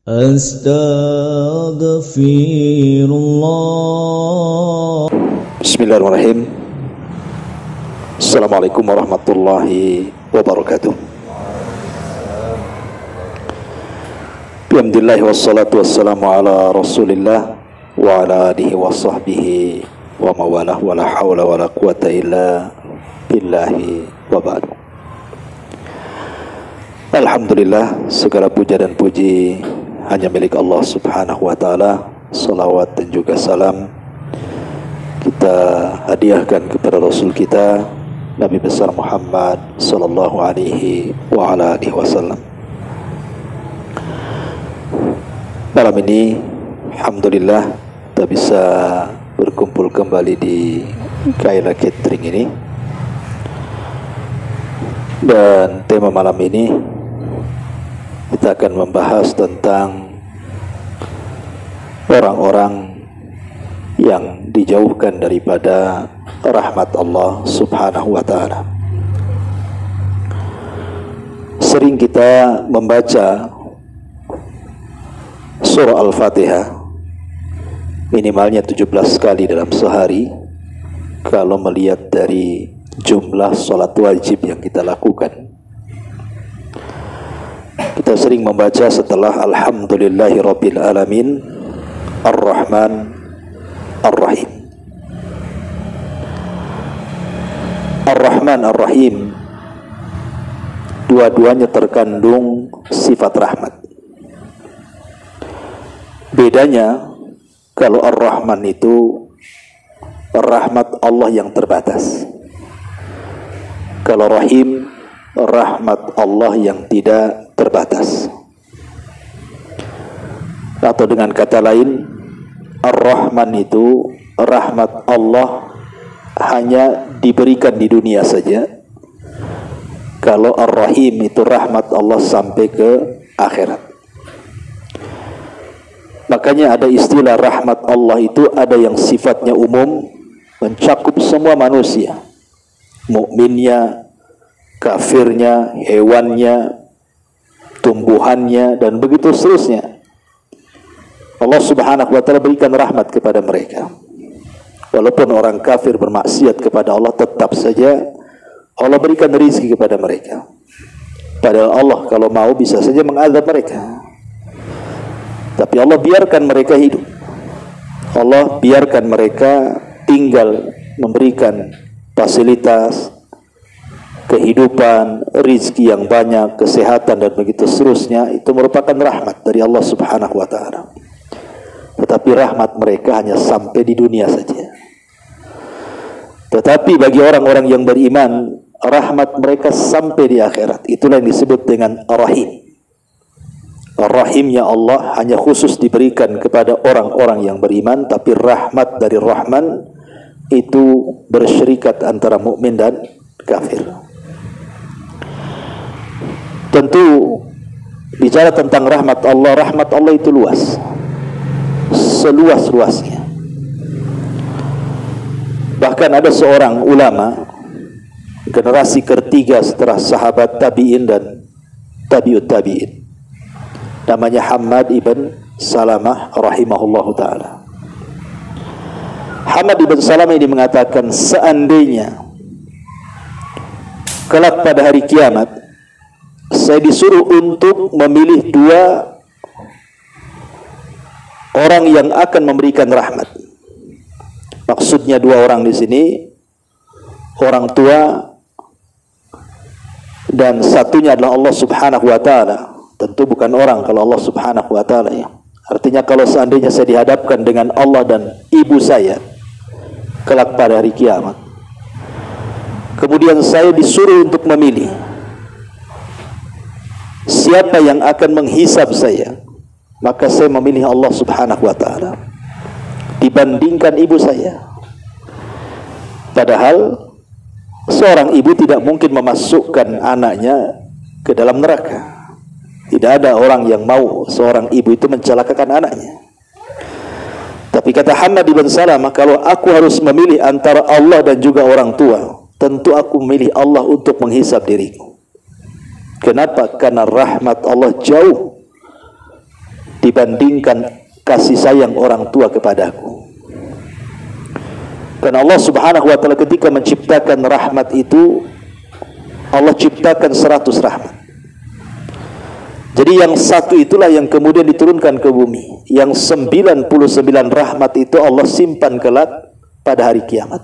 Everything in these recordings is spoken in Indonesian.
Astaghfirullah. Bismillahirrahmanirrahim. Assalamualaikum warahmatullahi wabarakatuh. Alhamdulillah wassalatu wassalamu ala Rasulillah wa ala alihi wa sahbihi wa mawalah wa la hawla wa la quwata illa billahi wa ba'du. Alhamdulillah, segala puja dan puji hanya milik Allah subhanahu wa ta'ala. Salawat dan juga salam kita hadiahkan kepada Rasul kita Nabi besar Muhammad sallallahu alaihi wa ala alihi wasallam. Malam ini alhamdulillah kita bisa berkumpul kembali di Kaila Catering ini. Dan tema malam ini kita akan membahas tentang orang-orang yang dijauhkan daripada rahmat Allah subhanahu wa ta'ala. Sering kita membaca surah Al-Fatihah minimalnya 17 kali dalam sehari kalau melihat dari jumlah salat wajib yang kita lakukan. Kita sering membaca setelah Alhamdulillahi Rabbil Alamin Ar-Rahman Ar-Rahim. Ar-Rahman Ar-Rahim, dua-duanya terkandung sifat rahmat. Bedanya, kalau Ar-Rahman itu rahmat Allah yang terbatas. Kalau Rahim, rahmat Allah yang tidak terbatas. Atau dengan kata lain, Ar-Rahman itu rahmat Allah hanya diberikan di dunia saja. Kalau Ar-Rahim itu rahmat Allah sampai ke akhirat. Makanya ada istilah rahmat Allah itu ada yang sifatnya umum, mencakup semua manusia, mukminnya, kafirnya, hewannya, tumbuhannya, dan begitu seterusnya. Allah subhanahu wa ta'ala berikan rahmat kepada mereka. Walaupun orang kafir bermaksiat kepada Allah, tetap saja Allah berikan rezeki kepada mereka. Padahal Allah kalau mau bisa saja mengazab mereka, tapi Allah biarkan mereka hidup. Allah biarkan mereka tinggal, memberikan fasilitas, kehidupan, rezeki yang banyak, kesehatan, dan begitu seterusnya. Itu merupakan rahmat dari Allah subhanahu wa ta'ala. Tetapi rahmat mereka hanya sampai di dunia saja. Tetapi bagi orang-orang yang beriman, rahmat mereka sampai di akhirat. Itulah yang disebut dengan Ar-Rahim. Ar-Rahimnya Allah hanya khusus diberikan kepada orang-orang yang beriman, tapi rahmat dari Rahman itu bersyirikat antara mukmin dan kafir. Tentu bicara tentang rahmat Allah itu luas, seluas-luasnya. Bahkan ada seorang ulama generasi ketiga setelah sahabat tabi'in dan tabi'ut tabi'in, namanya Hammad ibn Salamah rahimahullahu ta'ala. Hammad ibn Salamah ini mengatakan, seandainya kelak pada hari kiamat saya disuruh untuk memilih dua orang yang akan memberikan rahmat. Maksudnya dua orang di sini, orang tua dan satunya adalah Allah subhanahu wa ta'ala. Tentu bukan orang kalau Allah subhanahu wa ta'ala ya. Artinya kalau seandainya saya dihadapkan dengan Allah dan ibu saya kelak pada hari kiamat, kemudian saya disuruh untuk memilih siapa yang akan menghisab saya, maka saya memilih Allah subhanahu wa ta'ala dibandingkan ibu saya. Padahal seorang ibu tidak mungkin memasukkan anaknya ke dalam neraka. Tidak ada orang yang mau seorang ibu itu mencelakakan anaknya. Tapi kata Hammad ibn Salamah, kalau aku harus memilih antara Allah dan juga orang tua, tentu aku memilih Allah untuk menghisab diriku. Kenapa? Karena rahmat Allah jauh dibandingkan kasih sayang orang tua kepadaku. Karena Allah Subhanahu wa taala ketika menciptakan rahmat itu, Allah ciptakan 100 rahmat. Jadi yang satu itulah yang kemudian diturunkan ke bumi. Yang 99 rahmat itu Allah simpan kelak pada hari kiamat.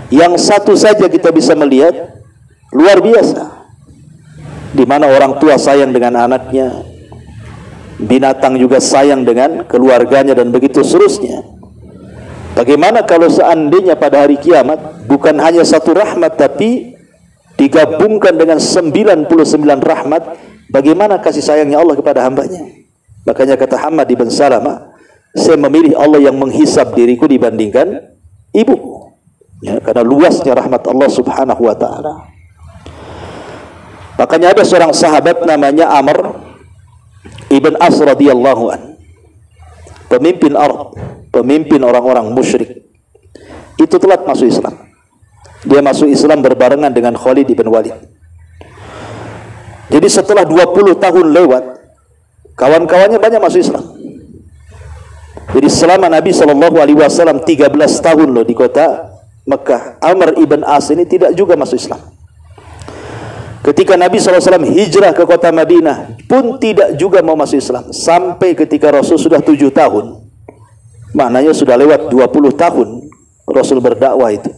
Yang satu saja kita bisa melihat luar biasa, di mana orang tua sayang dengan anaknya, binatang juga sayang dengan keluarganya, dan begitu seterusnya. Bagaimana kalau seandainya pada hari kiamat bukan hanya satu rahmat tapi digabungkan dengan 99 rahmat? Bagaimana kasih sayangnya Allah kepada hambanya? Makanya kata Hamad ibn Salamah, saya memilih Allah yang menghisab diriku dibandingkan ibuku, ya, karena luasnya rahmat Allah Subhanahu wa ta'ala. Makanya ada seorang sahabat namanya Amr ibn As radhiyallahu an, pemimpin Arab, pemimpin orang-orang musyrik. Itu telat masuk Islam. Dia masuk Islam berbarengan dengan Khalid ibn Walid. Jadi setelah 20 tahun lewat, kawan-kawannya banyak masuk Islam. Jadi selama Nabi SAW 13 tahun loh di kota Mekah, Amr ibn As ini tidak juga masuk Islam. Ketika Nabi SAW hijrah ke kota Madinah pun tidak juga mau masuk Islam. Sampai ketika Rasul sudah 7 tahun, maknanya sudah lewat 20 tahun Rasul berdakwah itu,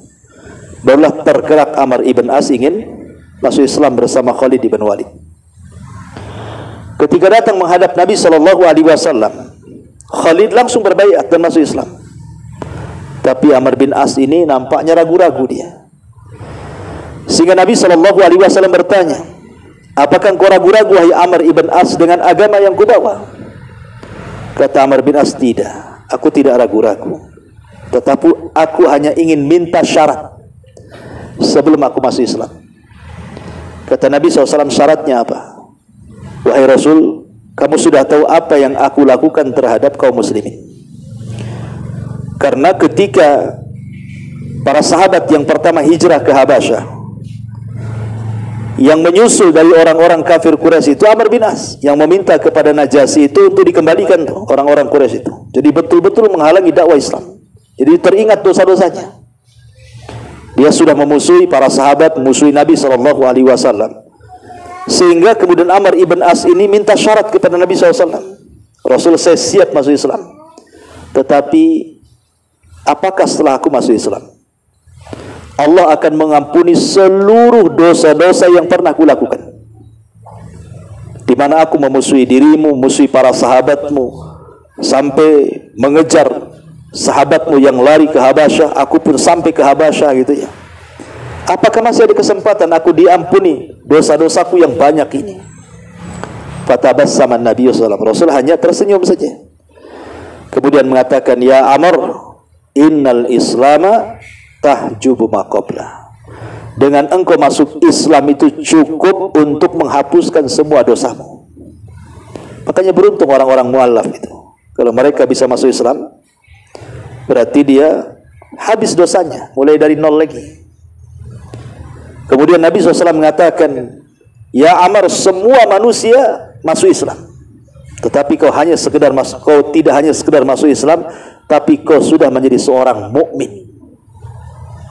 barulah tergerak Amr ibn As ingin masuk Islam bersama Khalid ibn Walid. Ketika datang menghadap Nabi SAW, Khalid langsung berbaiat dan masuk Islam. Tapi Amr bin As ini nampaknya ragu-ragu dia. Sehingga Nabi SAW bertanya, apakah engkau ragu-ragu wahai Amr ibn As dengan agama yang kubawa? Kata Amr bin As, tidak, aku tidak ragu-ragu, tetapi aku hanya ingin minta syarat sebelum aku masuk Islam. Kata Nabi SAW, syaratnya apa? Wahai Rasul, kamu sudah tahu apa yang aku lakukan terhadap kaum muslimin. Karena ketika para sahabat yang pertama hijrah ke Habasyah, yang menyusul dari orang-orang kafir Quraisy itu Amr bin As, yang meminta kepada Najasyi itu untuk dikembalikan orang-orang Quraisy itu. Jadi betul-betul menghalangi dakwah Islam. Jadi teringat dosa-dosanya. Dia sudah memusuhi para sahabat, memusuhi Nabi SAW. Sehingga kemudian Amr ibn As ini minta syarat kepada Nabi SAW. Rasul, saya siap masuk Islam, tetapi apakah setelah aku masuk Islam Allah akan mengampuni seluruh dosa-dosa yang pernah aku lakukan, di mana aku memusuhi dirimu, memusuhi para sahabatmu, sampai mengejar sahabatmu yang lari ke Habasyah, aku pun sampai ke Habasyah gitu ya. Apakah masih ada kesempatan aku diampuni dosa-dosaku yang banyak ini? Fatabassama Nabi sallallahu alaihi wasallam. Rasul hanya tersenyum saja. Kemudian mengatakan, ya Amr, innal islama tahjubu ma qabla. Dengan engkau masuk Islam itu cukup untuk menghapuskan semua dosamu. Makanya beruntung orang-orang mu'allaf itu. Kalau mereka bisa masuk Islam, berarti dia habis dosanya, mulai dari nol lagi. Kemudian Nabi SAW mengatakan, ya Amr, semua manusia masuk Islam, tetapi kau hanya sekedar masuk, kau tidak hanya sekedar masuk Islam, tapi kau sudah menjadi seorang mukmin.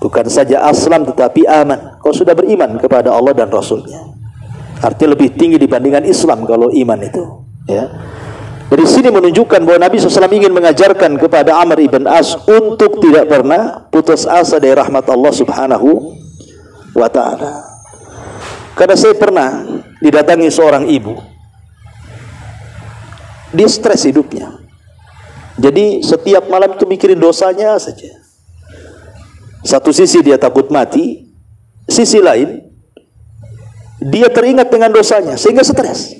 Bukan saja aslam, tetapi aman. Kau sudah beriman kepada Allah dan Rasulnya. Artinya lebih tinggi dibandingkan Islam kalau iman itu. Ya. Dari sini menunjukkan bahwa Nabi SAW ingin mengajarkan kepada Amr ibn As untuk tidak pernah putus asa dari rahmat Allah Subhanahu wa ta'ala. Karena saya pernah didatangi seorang ibu, dia stres hidupnya. Jadi setiap malam itu mikirin dosanya saja. Satu sisi dia takut mati, sisi lain dia teringat dengan dosanya sehingga stres.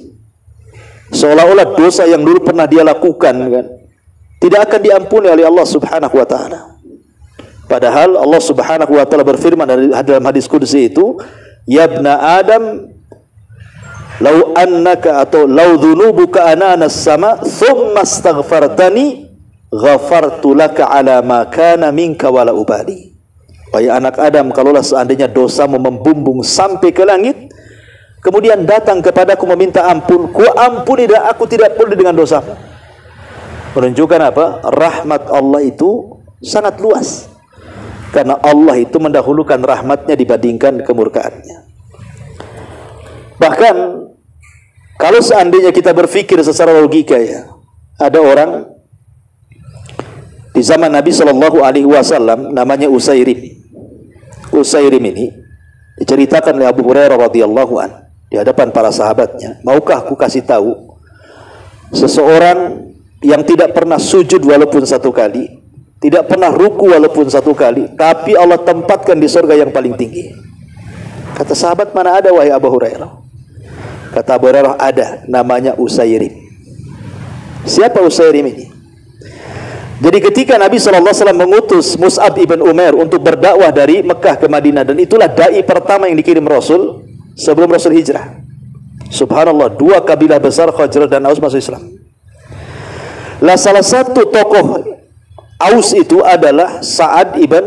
Seolah-olah dosa yang dulu pernah dia lakukan kan tidak akan diampuni oleh Allah Subhanahu wa ta'ala. Padahal Allah Subhanahu wa ta'ala berfirman dalam hadis qudsi itu, ya ibna Adam, lau annaka atau lau dhunubuka ananas sama thumma astaghfartani ghafartu laka ala ma kana minka wala ubali. Wahai anak Adam, kalaulah seandainya dosamu membumbung sampai ke langit, kemudian datang kepadaku meminta ampun, ku ampuni dan aku tidak peduli dengan dosamu. Menunjukkan apa? Rahmat Allah itu sangat luas. Karena Allah itu mendahulukan rahmatnya dibandingkan kemurkaannya. Bahkan kalau seandainya kita berpikir secara logika ya, ada orang di zaman Nabi Shallallahu Alaihi Wasallam namanya Usairim. Usairim ini diceritakan oleh Abu Hurairah radhiyallahu an di hadapan para sahabatnya. Maukah aku kasih tahu seseorang yang tidak pernah sujud walaupun satu kali, tidak pernah ruku walaupun satu kali, tapi Allah tempatkan di surga yang paling tinggi. Kata sahabat, mana ada wahai Abu Hurairah? Kata Abu Hurairah, ada, namanya Usairim. Siapa Usairim ini? Jadi ketika Nabi SAW mengutus Mus'ab ibn Umair untuk berdakwah dari Mekah ke Madinah, dan itulah da'i pertama yang dikirim Rasul sebelum Rasul hijrah. Subhanallah, dua kabilah besar Khazraj dan Aus masuk Islam. Lah salah satu tokoh Aus itu adalah Sa'ad ibn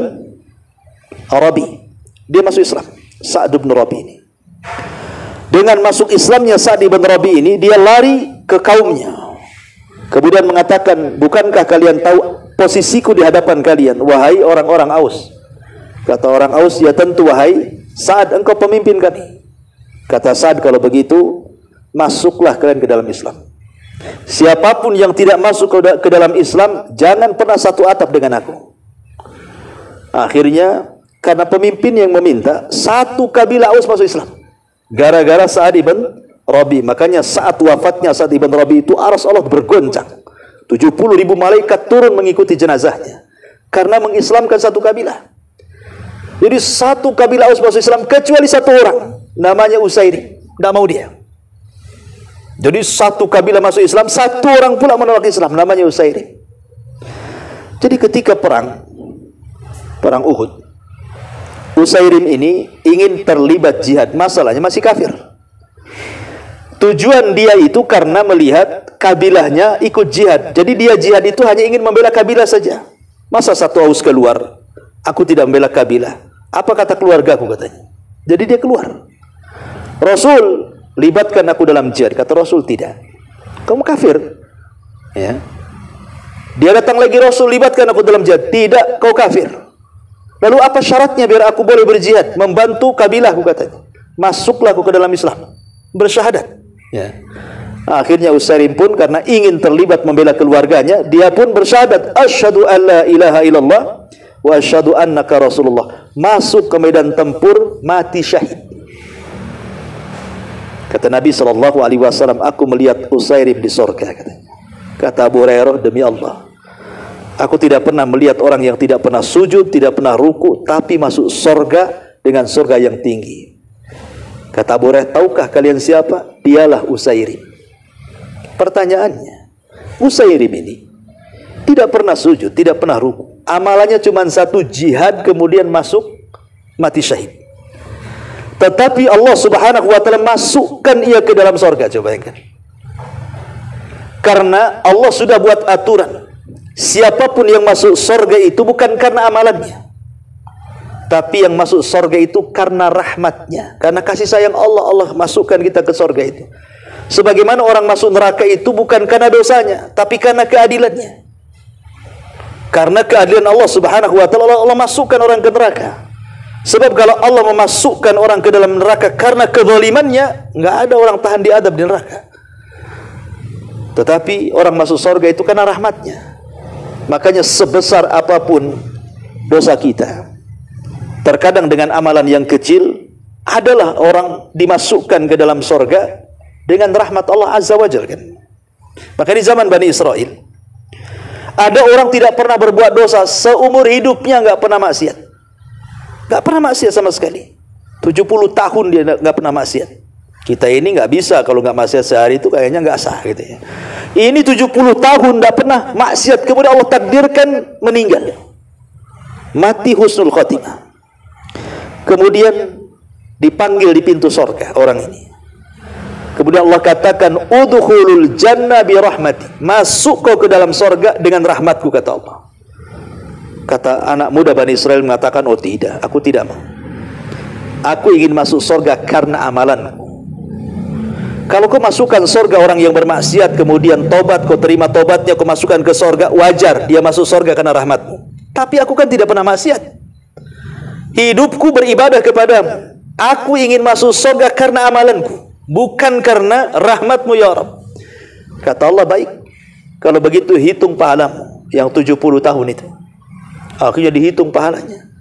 Rabi. Dia masuk Islam, Sa'ad ibn Rabi ini. Dengan masuk Islamnya Sa'ad ibn Rabi ini, dia lari ke kaumnya. Kemudian mengatakan, bukankah kalian tahu posisiku di hadapan kalian, wahai orang-orang Aus? Kata orang Aus, ya tentu wahai Sa'ad, engkau pemimpin kami. Kata Sa'ad, kalau begitu masuklah kalian ke dalam Islam. Siapapun yang tidak masuk ke dalam Islam, jangan pernah satu atap dengan aku. Akhirnya karena pemimpin yang meminta, satu kabilah Aus masuk Islam gara-gara Sa'ad ibn Rabi. Makanya saat wafatnya Sa'ad ibn Rabi itu arsy Allah bergoncang. 70.000 malaikat turun mengikuti jenazahnya karena mengislamkan satu kabilah. Jadi satu kabilah Aus masuk Islam kecuali satu orang namanya Usairim, tidak mau dia. Jadi satu kabilah masuk Islam, satu orang pula menolak Islam, namanya Usairim. Jadi ketika perang Uhud, Usairim ini ingin terlibat jihad, masalahnya masih kafir. Tujuan dia itu karena melihat kabilahnya ikut jihad. Jadi dia jihad itu hanya ingin membela kabilah saja. Masa satu Aus keluar, aku tidak membela kabilah, apa kata keluargaku, katanya. Jadi dia keluar. Rasul, libatkan aku dalam jihad. Kata Rasul, tidak, kamu kafir ya. Dia datang lagi, Rasul, libatkan aku dalam jihad. Tidak, kau kafir. Lalu apa syaratnya biar aku boleh berjihad? Membantu kabilahku, katanya. Masuklah aku ke dalam Islam, bersyahadat ya. Akhirnya Usairim pun karena ingin terlibat membela keluarganya, dia pun bersyahadat, asyhadu an la ilaha illallah wa asyhadu annaka rasulullah. Masuk ke medan tempur, mati syahid. Kata Nabi SAW, aku melihat Usairim di surga, katanya. Kata Abu Hurairah, demi Allah, aku tidak pernah melihat orang yang tidak pernah sujud, tidak pernah ruku, tapi masuk surga dengan surga yang tinggi. Kata Abu Hurairah, tahukah kalian siapa? Dialah Usairim. Pertanyaannya, Usairim ini tidak pernah sujud, tidak pernah ruku, amalannya cuma satu, jihad, kemudian masuk, mati syahid. Tetapi Allah Subhanahu wa ta'ala masukkan ia ke dalam surga. Coba bayangkan. Karena Allah sudah buat aturan, siapapun yang masuk surga itu bukan karena amalannya, tapi yang masuk surga itu karena rahmatnya, karena kasih sayang Allah. Allah masukkan kita ke surga itu. Sebagaimana orang masuk neraka itu bukan karena dosanya, tapi karena keadilannya. Karena keadilan Allah Subhanahu wa ta'ala, Allah masukkan orang ke neraka. Sebab kalau Allah memasukkan orang ke dalam neraka karena kezalimannya, nggak ada orang tahan diadab di neraka. Tetapi orang masuk surga itu karena rahmatnya. Makanya sebesar apapun dosa kita, terkadang dengan amalan yang kecil, adalah orang dimasukkan ke dalam surga dengan rahmat Allah Azza wa Jalla, kan? Maka di zaman Bani Israel, ada orang tidak pernah berbuat dosa, seumur hidupnya nggak pernah maksiat. Nggak pernah maksiat sama sekali. 70 tahun dia nggak pernah maksiat. Kita ini nggak bisa, kalau nggak maksiat sehari itu kayaknya nggak sah gitu ya. Ini 70 tahun nggak pernah maksiat, kemudian Allah takdirkan meninggal, mati husnul khotimah. Kemudian dipanggil di pintu surga orang ini. Kemudian Allah katakan, udkhulul jannah bi rahmati, masuk kau ke dalam surga dengan rahmatku, kata Allah. Kata anak muda Bani Israel mengatakan, oh tidak, aku tidak mau. Aku ingin masuk surga karena amalanku. Kalau kau masukkan surga orang yang bermaksiat, kemudian tobat, kau terima tobatnya, kau masukkan ke surga, wajar dia masuk surga karena rahmatmu. Tapi aku kan tidak pernah maksiat. Hidupku beribadah kepadamu. Aku ingin masuk surga karena amalanku, bukan karena rahmatmu ya Rabb. Kata Allah, baik. Kalau begitu hitung pahalamu yang 70 tahun itu. Akhirnya dihitung pahalanya.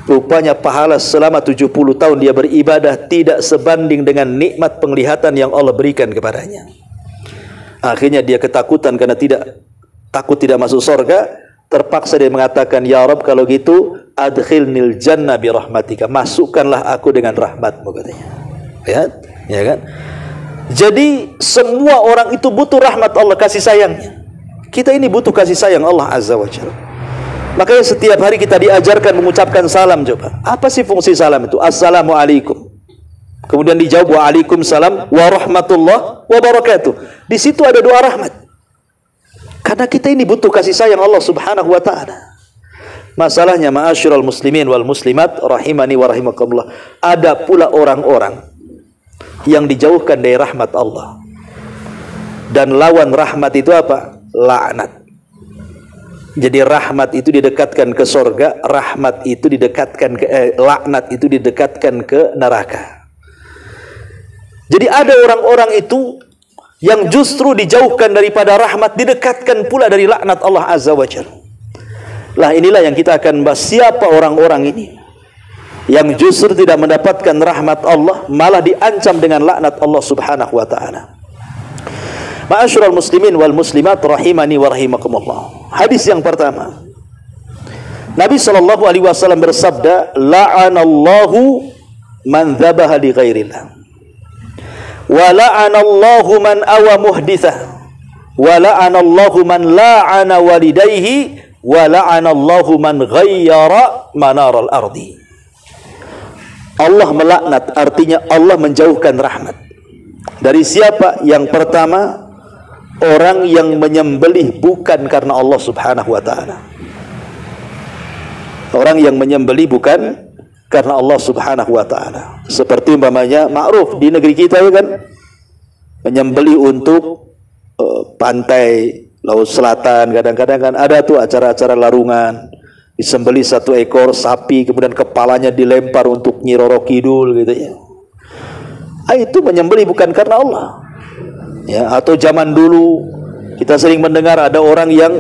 Rupanya pahala selama 70 tahun dia beribadah tidak sebanding dengan nikmat penglihatan yang Allah berikan kepadanya. Akhirnya dia ketakutan karena takut tidak masuk surga. Terpaksa dia mengatakan, ya Rabb, kalau gitu adkhilnil jannah bi rahmatika, masukkanlah aku dengan rahmatmu, katanya. Ya kan? Jadi semua orang itu butuh rahmat Allah, kasih sayangnya. Kita ini butuh kasih sayang Allah Azza wa Jalla. Makanya setiap hari kita diajarkan mengucapkan salam. Coba, apa sih fungsi salam itu? Assalamualaikum. Kemudian dijawab waalaikumsalam warahmatullah wabarakatuh. Di situ ada doa rahmat. Karena kita ini butuh kasih sayang Allah Subhanahu wa taala. Masalahnya, ma'asyiral muslimin wal muslimat rahimani wa rahimakumullah, ada pula orang-orang yang dijauhkan dari rahmat Allah. Dan lawan rahmat itu apa? Laknat. Jadi rahmat itu didekatkan ke surga, rahmat itu didekatkan ke laknat itu didekatkan ke neraka. Jadi ada orang-orang itu yang justru dijauhkan daripada rahmat, didekatkan pula dari laknat Allah Azza wa Jalla. Lah inilah yang kita akan bahas, siapa orang-orang ini yang justru tidak mendapatkan rahmat Allah, malah diancam dengan laknat Allah Subhanahu wa taala. Ma'asyiral muslimin wal muslimat rahimani wa rahimakumullah. Hadis yang pertama, Nabi sallallahu alaihi wasallam bersabda, la'anallahu man dzabaha li ghairillah, wa la'anallahu man awa muhditsah, wa la'anallahu man la'ana walidayhi, wa la'anallahu man ghayyara manaral ardi. Allah melaknat, artinya Allah menjauhkan rahmat. Dari siapa? Yang pertama, orang yang menyembelih bukan karena Allah Subhanahu wa taala. Orang yang menyembelih bukan karena Allah Subhanahu wa taala. Seperti umpamanya ma'ruf di negeri kita kan, menyembelih untuk pantai Laut Selatan, kadang-kadang kan ada tuh acara-acara larungan, disembelih satu ekor sapi, kemudian kepalanya dilempar untuk Nyi Roro Kidul gitu ya. Itu menyembelih bukan karena Allah. Ya, atau zaman dulu kita sering mendengar ada orang yang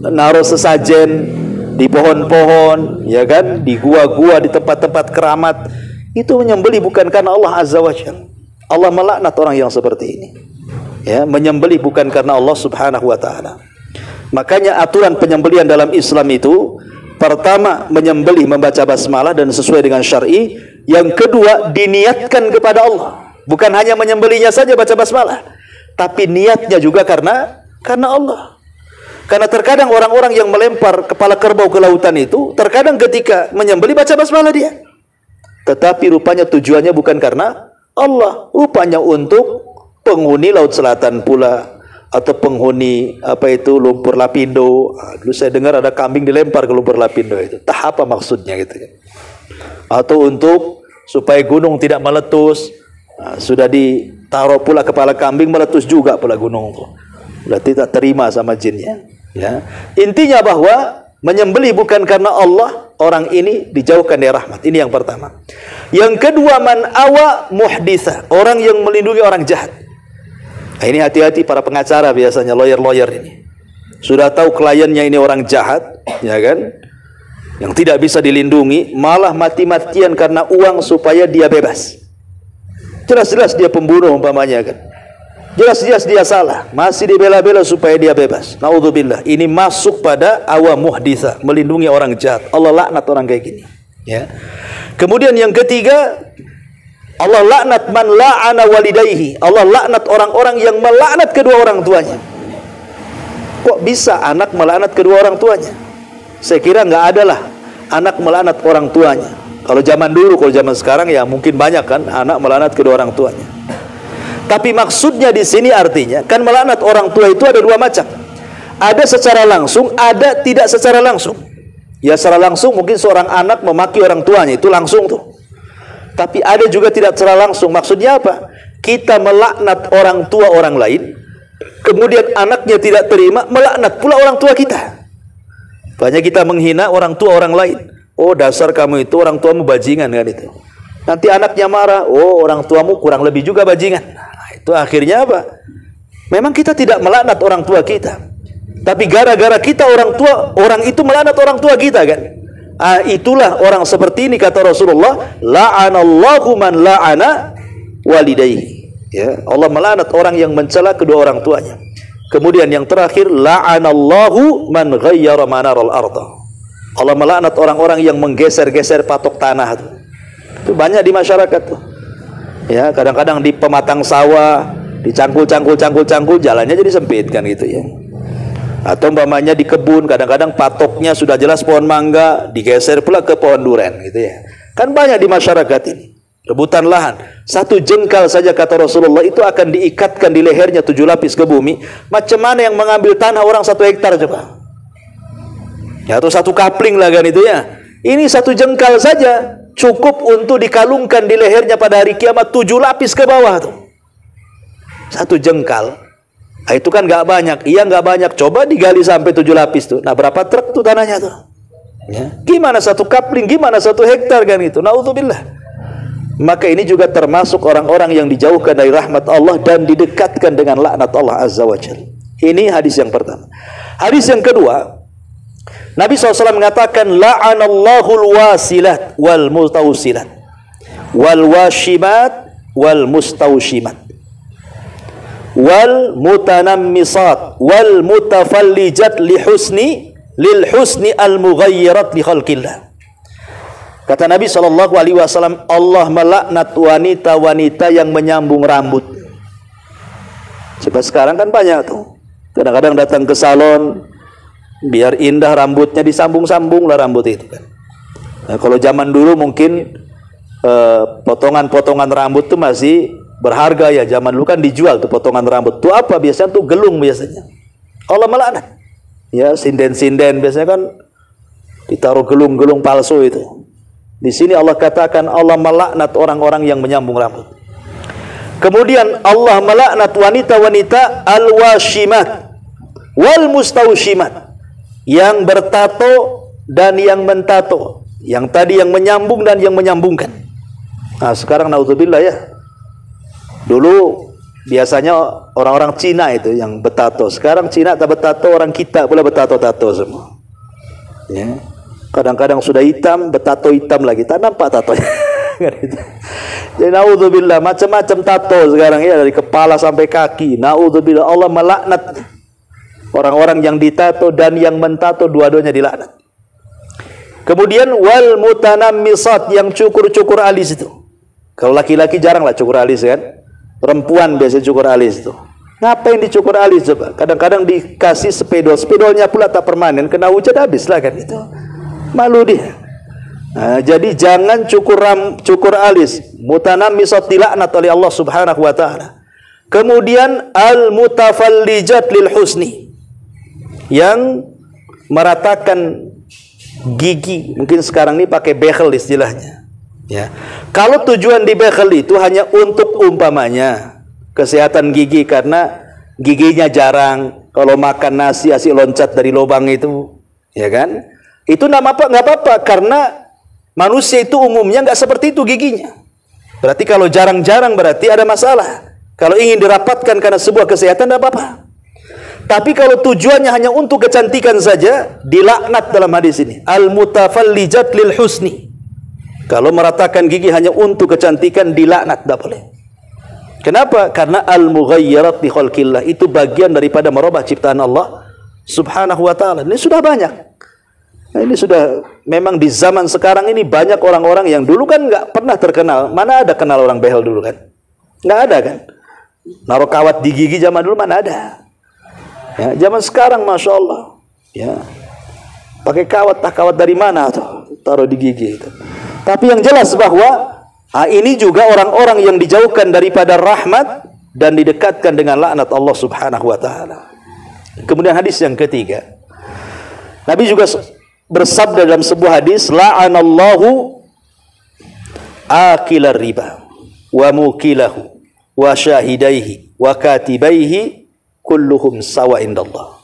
naruh sesajen di pohon-pohon, ya kan, di gua-gua, di tempat-tempat keramat. Itu menyembelih bukan karena Allah Azza wa Jalla. Allah melaknat orang yang seperti ini. Ya, menyembelih bukan karena Allah Subhanahu wa taala. Makanya aturan penyembelihan dalam Islam itu, pertama menyembelih membaca basmalah dan sesuai dengan syar'i. Yang kedua, diniatkan kepada Allah. Bukan hanya menyembelihnya saja baca basmalah, tapi niatnya juga karena Allah. Karena terkadang orang-orang yang melempar kepala kerbau ke lautan itu, terkadang ketika menyembelih baca basmalah dia, tetapi rupanya tujuannya bukan karena Allah, rupanya untuk penghuni Laut Selatan pula, atau penghuni lumpur lapindo. Dulu saya dengar ada kambing dilempar ke lumpur lapindo itu. Tah apa maksudnya gitu kan? Atau untuk supaya gunung tidak meletus, sudah ditaruh pula kepala kambing, meletus juga pula gunung itu. Berarti tak terima sama jinnya. Ya. Intinya bahwa menyembelih bukan karena Allah, orang ini dijauhkan dari rahmat. Ini yang pertama. Yang kedua, man awa muhditsah, orang yang melindungi orang jahat. Nah, ini hati-hati para pengacara, biasanya lawyer-lawyer ini. Sudah tahu kliennya ini orang jahat, ya kan? Yang tidak bisa dilindungi, malah mati-matian karena uang supaya dia bebas. Jelas-jelas dia pembunuh umpamanya kan. Jelas-jelas dia salah, masih dibela-bela supaya dia bebas. Naudzubillah. Ini masuk pada awa muhditsah, melindungi orang jahat. Allah laknat orang kayak gini. Ya. Kemudian yang ketiga, Allah laknat man la'ana walidayhi. Allah laknat orang-orang yang melaknat kedua orang tuanya. Kok bisa anak melaknat kedua orang tuanya? Saya kira nggak ada lah anak melaknat orang tuanya. Kalau zaman dulu, kalau zaman sekarang ya mungkin banyak kan anak melaknat kedua orang tuanya. Tapi maksudnya di sini artinya kan melaknat orang tua itu ada dua macam. Ada secara langsung, ada tidak secara langsung. Ya secara langsung mungkin seorang anak memaki orang tuanya, itu langsung tuh. Tapi ada juga tidak secara langsung. Maksudnya apa? kita melaknat orang tua orang lain, kemudian anaknya tidak terima, melaknat pula orang tua kita. Banyak kita menghina orang tua orang lain. Oh, dasar kamu itu orang tuamu bajingan kan itu. Nanti anaknya marah, oh orang tuamu kurang lebih juga bajingan. Nah, itu akhirnya apa? Memang kita tidak melaknat orang tua kita, tapi gara-gara kita orang tua, orang itu melaknat orang tua kita kan. Itulah orang seperti ini kata Rasulullah, la'anallahu man la'ana walidayhi. Ya, Allah melaknat orang yang mencela kedua orang tuanya. Kemudian yang terakhir, la'anallahu man ghayyara manaral arda. Allah melaknat orang-orang yang menggeser-geser patok tanah itu. Itu banyak di masyarakat tuh. Ya, kadang-kadang di pematang sawah, dicangkul-cangkul, jalannya jadi sempit kan gitu ya. Atau umpamanya di kebun, kadang-kadang patoknya sudah jelas pohon mangga, digeser pula ke pohon duren gitu ya. Kan banyak di masyarakat ini. Rebutan lahan. 1 jengkal saja kata Rasulullah itu akan diikatkan di lehernya 7 lapis ke bumi. Macam mana yang mengambil tanah orang 1 hektar coba? Ya, atau 1 kapling lah kan itu ya. Ini 1 jengkal saja cukup untuk dikalungkan di lehernya pada hari kiamat 7 lapis ke bawah tuh. 1 jengkal. Nah, itu kan nggak banyak. Iya nggak banyak. Coba digali sampai 7 lapis tuh. Nah, berapa truk tuh tanahnya tuh? Ya. Gimana 1 kapling? Gimana 1 hektar kan itu? Naudzubillah. Maka ini juga termasuk orang-orang yang dijauhkan dari rahmat Allah dan didekatkan dengan laknat Allah Azza wa Jalla. Ini hadis yang pertama. Hadis yang kedua, Nabi SAW mengatakan, la'anallahul wasilat wal mustawsilat wal washimat wal mustawshimat wal mutanammisat wal mutafallijat lil husni al mughayyirat li khalqillah. Kata Nabi SAW, Allah melaknat wanita-wanita yang menyambung rambut. Coba sekarang kan banyak tuh. Kadang-kadang datang ke salon, biar indah rambutnya disambung-sambung lah rambut itu kan. Nah, kalau zaman dulu mungkin potongan-potongan rambut tuh masih berharga ya. Zaman dulu kan dijual tuh potongan rambut. Tuh apa biasanya tuh gelung biasanya. Allah melaknat. Ya, sinden-sinden biasanya kan ditaruh gelung-gelung palsu itu. Di sini Allah katakan Allah melaknat orang-orang yang menyambung rambut. Kemudian Allah melaknat wanita-wanita al-washimat wal mustawshimat, yang bertato dan yang mentato. Yang tadi yang menyambung dan yang menyambungkan. Nah, sekarang naudzubillah ya. Dulu biasanya orang-orang Cina itu yang bertato. Sekarang Cina tak bertato, orang kita pula bertato-tato semua. Ya. Kadang-kadang sudah hitam, bertato hitam lagi. Tak nampak tatonya. Jadi naudzubillah, macam-macam tato sekarang ya, dari kepala sampai kaki. Naudzubillah, Allah melaknat orang-orang yang ditato dan yang mentato, dua-duanya dilaknat. Kemudian wal mutanammisat, yang cukur-cukur alis itu. Kalau laki-laki jarang lah cukur alis kan. Perempuan biasa cukur alis itu. Ngapain dicukur alis coba? Kadang-kadang dikasih spidol, spidolnya pula tak permanen, kena hujan habis lah kan itu. Malu dia. Nah, jadi jangan cukur alis. Mutanammisat dilaknat oleh Allah Subhanahu wa taala. Kemudian al mutafallijat lil husni, yang meratakan gigi. Mungkin sekarang ini pakai behel istilahnya. Ya. Kalau tujuan di behel itu hanya untuk umpamanya kesehatan gigi, karena giginya jarang, kalau makan nasi asik loncat dari lubang itu, ya kan? Itu nggak apa-apa, karena manusia itu umumnya nggak seperti itu giginya. Berarti kalau jarang-jarang berarti ada masalah. Kalau ingin dirapatkan karena sebuah kesehatan tidak apa-apa. Tapi kalau tujuannya hanya untuk kecantikan saja, dilaknat dalam hadis ini. Al-mutafallijat lil husni. Kalau meratakan gigi hanya untuk kecantikan, dilaknat, tidak boleh. Kenapa? Karena al-mughayyirat li khalqillah, itu bagian daripada merubah ciptaan Allah Subhanahu wa taala. Ini sudah banyak. Nah, ini sudah memang di zaman sekarang ini banyak orang-orang yang dulu kan nggak pernah terkenal. Mana ada kenal orang behel dulu kan? Nggak ada kan? Naruh kawat di gigi zaman dulu mana ada? Ya, zaman sekarang masya Allah, ya pakai kawat, tak kawat dari mana tuh taruh di gigi itu. Tapi yang jelas bahwa ini juga orang-orang yang dijauhkan daripada rahmat dan didekatkan dengan laknat Allah Subhanahu wa taala. Kemudian hadis yang ketiga, Nabi juga bersabda dalam sebuah hadis, la'anallahu akilar riba wa mukilahu wa syahidaihi wa katibaihi kulluhum sawa indallah.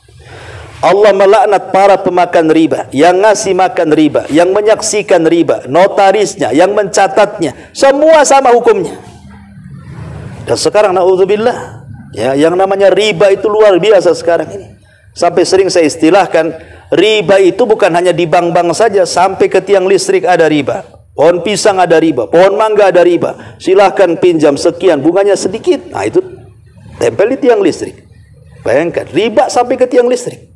Allah melaknat para pemakan riba, yang ngasih makan riba, yang menyaksikan riba, notarisnya, yang mencatatnya, semua sama hukumnya. Dan sekarang naudzubillah, ya, yang namanya riba itu luar biasa sekarang ini. Sampai sering saya istilahkan, riba itu bukan hanya di bank-bank saja, sampai ke tiang listrik ada riba. Pohon pisang ada riba, pohon mangga ada riba. Silahkan pinjam sekian, bunganya sedikit. Nah itu tempel di tiang listrik. Bayangkan, riba sampai ke tiang listrik.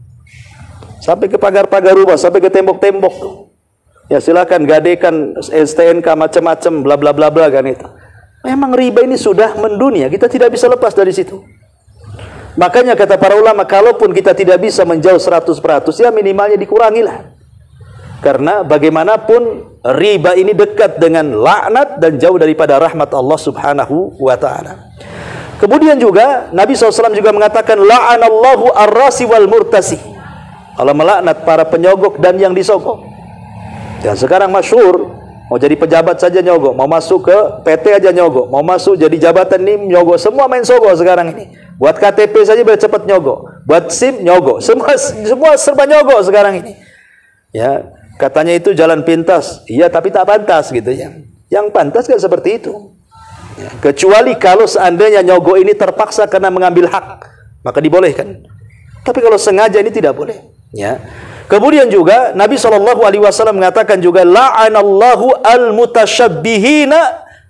Sampai ke pagar-pagar rumah, sampai ke tembok-tembok tuh. Ya silakan gadekan STNK macam-macam bla bla bla bla kan itu. Memang riba ini sudah mendunia, kita tidak bisa lepas dari situ. Makanya kata para ulama, kalaupun kita tidak bisa menjauh 100%, ya minimalnya dikurangilah. Karena bagaimanapun riba ini dekat dengan laknat dan jauh daripada rahmat Allah Subhanahu wa taala. Kemudian juga Nabi SAW juga mengatakan la'anallahu ar-rasi wal murtasi. Allah melaknat para penyogok dan yang disogok. Dan sekarang masyhur, mau jadi pejabat saja nyogok, mau masuk ke PT aja nyogok, mau masuk jadi jabatan ini nyogok, semua main sogok sekarang ini. Buat KTP saja biar cepat nyogok, buat SIM nyogok, semua serba nyogok sekarang ini. Ya, katanya itu jalan pintas, iya tapi tak pantas gitu ya. Yang pantas kan seperti itu. Ya, kecuali kalau seandainya nyogok ini terpaksa karena mengambil hak, maka dibolehkan. Tapi kalau sengaja ini tidak boleh. Ya. Kemudian juga Nabi SAW mengatakan juga la'anallahu al-mutasyabbihina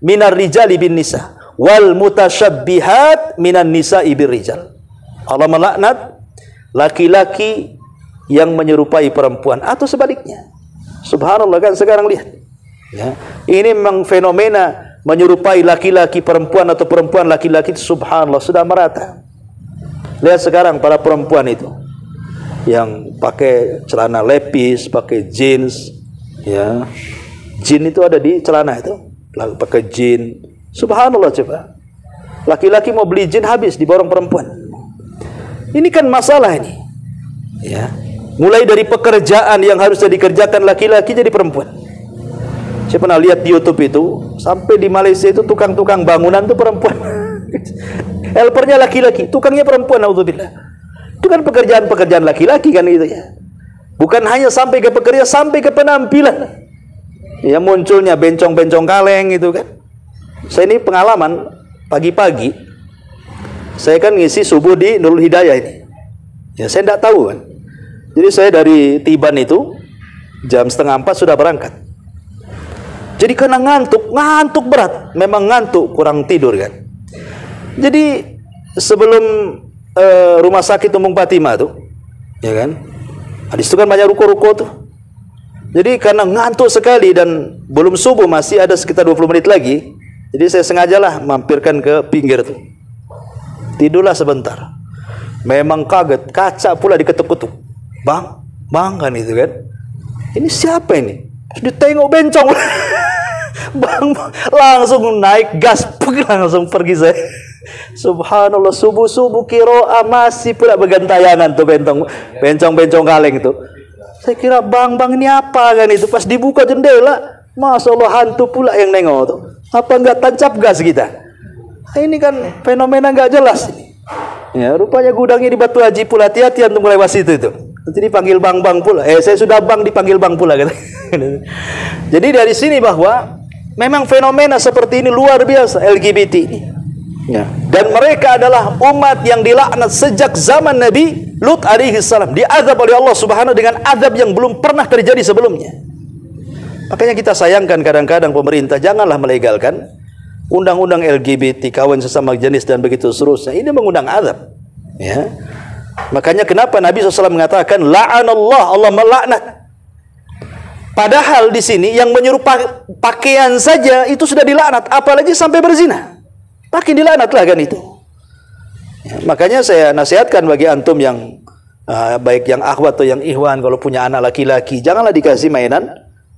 minar rijali bin nisa wal mutasyabbihat minan nisa'i bir rijal. Allah melaknat laki-laki yang menyerupai perempuan atau sebaliknya. Subhanallah, kan sekarang lihat. Ya. Ini memang fenomena menyerupai laki-laki perempuan atau perempuan laki-laki, subhanallah sudah merata. Lihat sekarang para perempuan itu yang pakai celana lepis, pakai jeans, ya. Jin itu ada di celana itu, pakai jin. Subhanallah coba. Laki-laki mau beli jin habis di borong perempuan. Ini kan masalah ini. Ya. Mulai dari pekerjaan yang harusnya dikerjakan laki-laki jadi perempuan. Saya pernah lihat di YouTube itu, sampai di Malaysia itu tukang-tukang bangunan itu perempuan. Helpernya laki-laki, tukangnya perempuan, naudzubillah. Itu kan pekerjaan-pekerjaan laki-laki kan gitu ya. Bukan hanya sampai ke pekerja, sampai ke penampilan. Ya munculnya bencong-bencong kaleng gitu kan. Saya ini pengalaman pagi-pagi, saya kan ngisi subuh di Nurul Hidayah ini. Ya saya tidak tahu kan. Jadi saya dari Tiban itu jam 3:30 sudah berangkat. Jadi karena ngantuk berat, memang ngantuk, kurang tidur kan. Jadi sebelum rumah sakit Ummul Fatimah tuh, ya kan? Hadis itu kan banyak ruko-ruko tuh. Jadi karena ngantuk sekali dan belum subuh, masih ada sekitar 20 menit lagi. Jadi saya sengajalah mampirkan ke pinggir tuh. Tidurlah sebentar. Memang kaget, kaca pula diketuk-ketuk. Bang kan itu kan. Ini siapa ini? Terus ditengok bencong. Bang, langsung naik gas, langsung pergi saya. Subhanallah, subuh-subuh kiroah masih pula bergentayangan tuh bencong-bencong kaleng itu. Saya kira bang ini apa kan itu. Pas dibuka jendela, Masya Allah hantu pula yang nengok tuh. Apa enggak tancap gas kita? Nah, ini kan fenomena enggak jelas ini. Ya, rupanya gudangnya di Batu Haji pula, hati-hati untuk melewati itu. Nanti dipanggil bang pula. Saya sudah bang dipanggil bang pula kan. Jadi dari sini bahwa memang fenomena seperti ini luar biasa LGBT ini. Ya. Dan mereka adalah umat yang dilaknat sejak zaman Nabi Lut alaihi salam, diazab oleh Allah Subhanahu dengan azab yang belum pernah terjadi sebelumnya. Makanya kita sayangkan kadang-kadang pemerintah janganlah melegalkan undang-undang LGBT, kawin sesama jenis dan begitu seterusnya. Ini mengundang azab. Ya. Makanya kenapa Nabi SAW mengatakan la'anallah, Allah melaknat. Padahal di sini yang menyerupai pakaian saja itu sudah dilaknat, apalagi sampai berzina. Makin dilaknatlah kan itu. Ya, makanya saya nasihatkan bagi antum yang baik yang akhwat atau yang ikhwan, kalau punya anak laki-laki janganlah dikasih mainan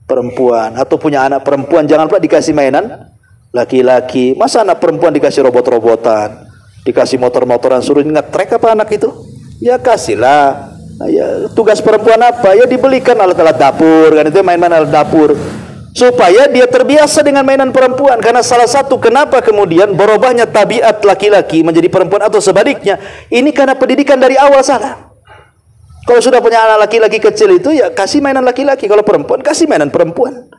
perempuan, atau punya anak perempuan jangan pula dikasih mainan laki-laki. Masa anak perempuan dikasih robot-robotan, dikasih motor-motoran, suruh ngetrek apa anak itu? Ya kasihlah. Nah, ya, tugas perempuan apa? Ya dibelikan alat-alat dapur kan, itu main-main alat dapur. supaya dia terbiasa dengan mainan perempuan. Karena salah satu kenapa kemudian berubahnya tabiat laki-laki menjadi perempuan atau sebaliknya, ini karena pendidikan dari awal salah. Kalau sudah punya anak laki-laki kecil itu, ya kasih mainan laki-laki. Kalau perempuan, kasih mainan perempuan.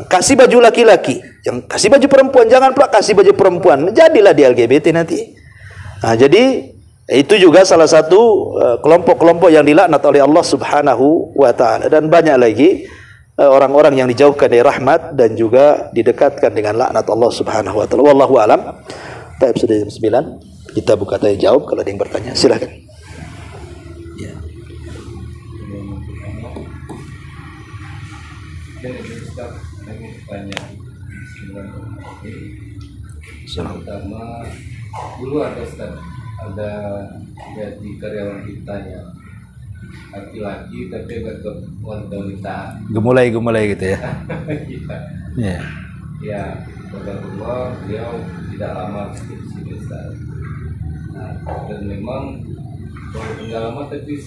Kasih baju laki-laki, yang kasih baju perempuan, jangan pula kasih baju perempuan. Jadilah di LGBT nanti. Nah, jadi itu juga salah satu kelompok-kelompok yang dilaknat oleh Allah Subhanahu wa taala, dan banyak lagi orang-orang yang dijauhkan dari rahmat dan juga didekatkan dengan laknat Allah Subhanahu wa taala. Wallahu alam. Baik, sudah jam 9. Kita buka tanya jawab, kalau ada yang bertanya silakan. Ya. Pertama, dulu ada jadi karyawan kita yang laki-laki tapi agak wanita. Gemulai gitu ya. Kita. Ya. Ya, Allah, beliau tidak lama di sini Ustaz. Nah, dan memang walaupun tidak lama tapi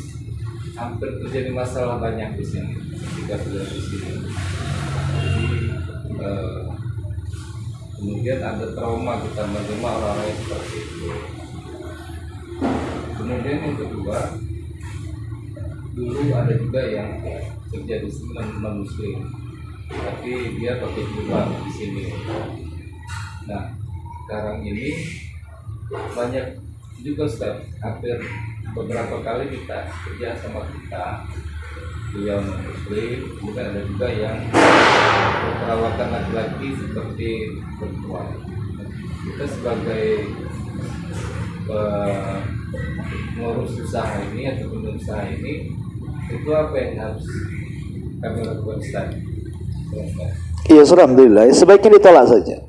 hampir terjadi masalah banyak di sini ketika beliau di sini. Jadi kemudian ada trauma kita menerima orang-orang yang seperti itu. Kemudian yang kedua, dulu ada juga yang kerja di sini non muslim, tapi dia pakai jubah di sini. Nah, sekarang ini banyak juga Ustaz, hampir beberapa kali kita kerja sama kita, beliau non muslim, kemudian ada juga yang perawatan laki-laki seperti perempuan. Kita sebagai pengurus usaha ini atau pemilik usaha ini, itu apa yang harus kami lakukan Ustaz? Iya, alhamdulillah. Sebaiknya ditolak saja.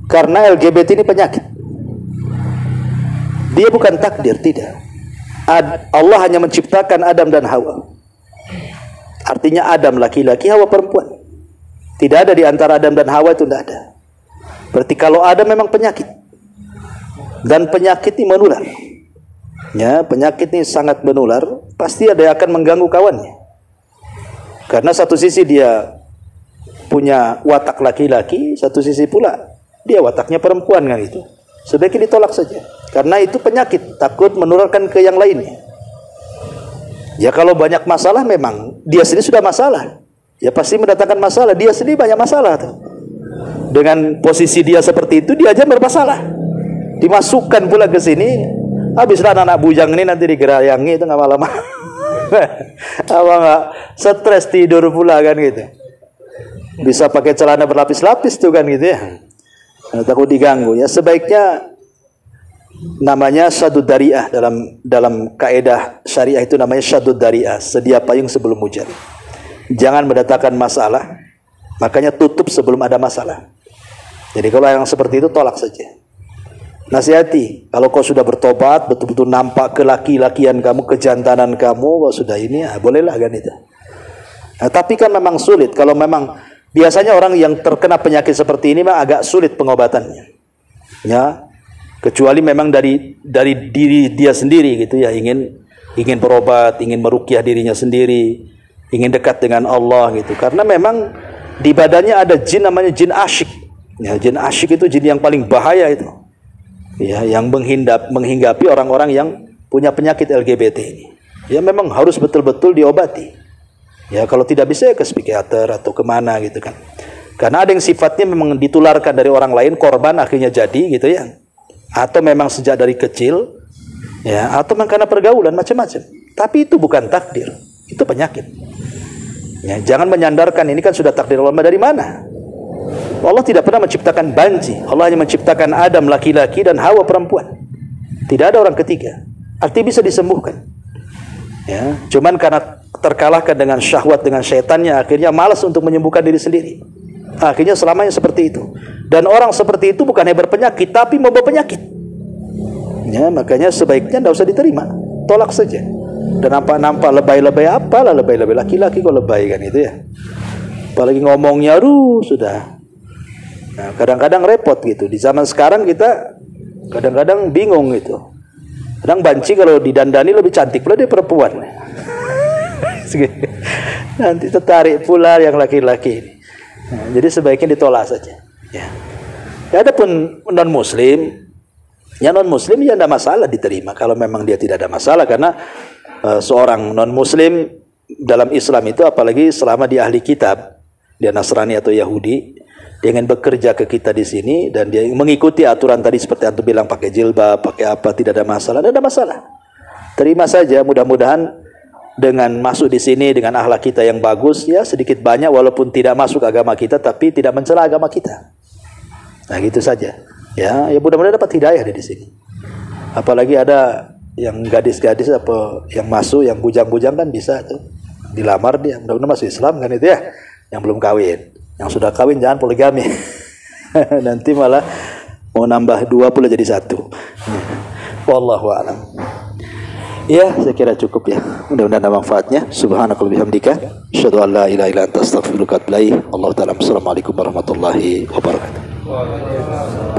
Karena LGBT ini penyakit. Dia bukan takdir, tidak. Allah hanya menciptakan Adam dan Hawa. Artinya Adam laki-laki, Hawa perempuan. Tidak ada di antara Adam dan Hawa, itu tidak ada. Berarti kalau Adam memang penyakit. Dan penyakit ini menular. Ya, penyakit ini sangat menular. Pasti ada yang akan mengganggu kawannya. Karena satu sisi dia punya watak laki-laki, satu sisi pula dia wataknya perempuan kan itu. Sebaiknya ditolak saja. Karena itu penyakit, takut menularkan ke yang lainnya. Ya kalau banyak masalah memang dia sendiri sudah masalah. Ya pasti mendatangkan masalah, dia sendiri banyak masalah tuh. Dengan posisi dia seperti itu, dia aja bermasalah. Dimasukkan pula ke sini, habislah anak-anak bujang ini nanti digerayangi itu nggak lama-lama. Apa nggak stres tidur pula kan gitu. Bisa pakai celana berlapis-lapis tuh kan gitu ya. Takut diganggu ya. Sebaiknya namanya syadud dari'ah, dalam kaidah syariah itu namanya syadud dari'ah, sedia payung sebelum hujan. Jangan mendatangkan masalah, makanya tutup sebelum ada masalah. Jadi kalau yang seperti itu tolak saja. Nasihati, kalau kau sudah bertobat, betul-betul nampak kelaki-lakian kamu, kejantanan kamu, kau sudah ini, ya, bolehlah kan itu. Nah, tapi kan memang sulit. Kalau memang biasanya orang yang terkena penyakit seperti ini, memang agak sulit pengobatannya. Ya, kecuali memang dari diri dia sendiri gitu ya, ingin berobat, ingin meruqyah dirinya sendiri, ingin dekat dengan Allah gitu. Karena memang di badannya ada jin namanya jin asyik. Ya, jin asyik itu jin yang paling bahaya itu. Ya, yang menghinggapi orang-orang yang punya penyakit LGBT ini. Ya memang harus betul-betul diobati. Ya kalau tidak bisa ya ke psikiater atau kemana gitu kan. Karena ada yang sifatnya memang ditularkan dari orang lain, korban akhirnya jadi gitu ya. Atau memang sejak dari kecil, ya, atau memang karena pergaulan macam-macam. Tapi itu bukan takdir, itu penyakit. Ya, jangan menyandarkan ini kan sudah takdir Allah. Dari mana? Allah tidak pernah menciptakan banci. Allah hanya menciptakan Adam laki-laki dan Hawa perempuan. Tidak ada orang ketiga. Artinya bisa disembuhkan. Ya, cuman karena terkalahkan dengan syahwat, dengan syaitannya, akhirnya malas untuk menyembuhkan diri sendiri. Akhirnya selamanya seperti itu. Dan orang seperti itu bukannya berpenyakit, tapi membawa penyakit. Ya, makanya sebaiknya tidak usah diterima. Tolak saja. Dan nampak lebay-lebay, apalah lebay-lebay, laki-laki kok lebay kan itu ya. Apalagi ngomongnya, sudah. Nah, kadang-kadang repot gitu. Di zaman sekarang kita kadang-kadang bingung gitu. Kadang banci kalau didandani lebih cantik pula dia perempuan. Nanti tertarik pula yang laki-laki ini. Nah, jadi sebaiknya ditolak saja. Ya. Adapun non Muslim, ya non Muslim ya tidak masalah diterima kalau memang dia tidak ada masalah, karena seorang non Muslim dalam Islam itu, apalagi selama dia ahli kitab, dia Nasrani atau Yahudi, dia ingin bekerja ke kita di sini dan dia mengikuti aturan tadi seperti antum bilang, pakai jilbab, pakai apa, tidak ada masalah, tidak ada masalah. Terima saja, mudah-mudahan dengan masuk di sini dengan akhlak kita yang bagus, ya sedikit banyak walaupun tidak masuk agama kita tapi tidak mencela agama kita. Nah, gitu saja. Ya mudah-mudahan dapat hidayah di sini. Apalagi ada yang gadis-gadis apa yang masuk, yang bujang-bujang kan bisa tuh dilamar dia, mudah-mudahan masuk Islam kan itu ya, yang belum kawin. Yang sudah kawin jangan poligami. Nanti malah mau nambah 2 pula jadi 1. Wallahu a'lam. Ya, saya kira cukup ya. Mudah-mudahan ada manfaatnya. Subhanakallahumma bihamdika, asyhadu an la ilaha illa anta, astaghfiruka wa atubu ilaik. Allahu ta'ala. Assalamualaikum warahmatullahi wabarakatuh.